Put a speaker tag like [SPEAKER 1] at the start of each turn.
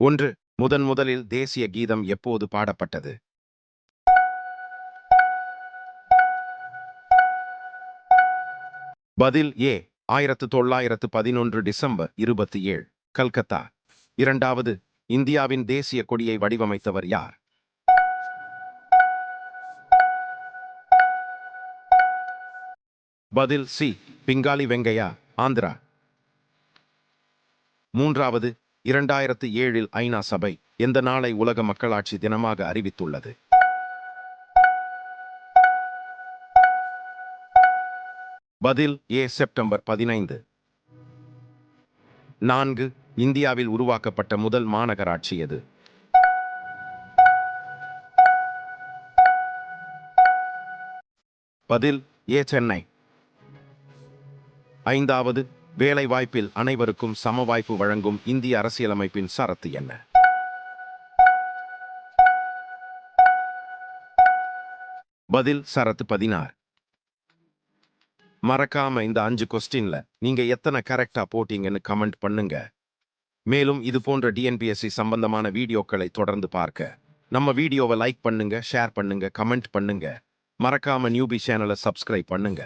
[SPEAKER 1] ஒன்று. முதலில் தேசிய கீதம் எப்போது பாடப்பட்டது? பதில் ஏ. 1911 டிசம்பர் 27, கல்கத்தா. இரண்டாவது. இந்தியாவின் தேசிய கொடியை வடிவமைத்தவர் யார்? பதில் சி. பிங்காலி வெங்கையா, ஆந்திரா. மூன்றாவது. 2007 ஐநா சபை எந்த நாளை உலக மக்களாட்சி தினமாக அறிவித்துள்ளது? பதில் ஏ. செப்டம்பர் 15. 4. இந்தியாவில் உருவாக்கப்பட்ட முதல் மாநகராட்சி எது? பதில் ஏ. சென்னை. ஐந்தாவது. வேலை வாய்ப்பில் அனைவருக்கும் சம வாய்ப்பு வழங்கும் இந்திய அரசியலமைப்பின் சரத்து என்ன? பதில் சரத்து 16. மறக்காம இந்த 5 கொஸ்டின்ல நீங்க எத்தனை கரெக்டா போட்டீங்கன்னு கமெண்ட் பண்ணுங்க. மேலும் இது போன்ற டிஎன்பிஎஸ்சி சம்பந்தமான வீடியோக்களை தொடர்ந்து பார்க்க நம்ம வீடியோவை லைக் பண்ணுங்க, ஷேர் பண்ணுங்க, கமெண்ட் பண்ணுங்க. மறக்காம நியூபி சேனலை சப்ஸ்கிரைப் பண்ணுங்க.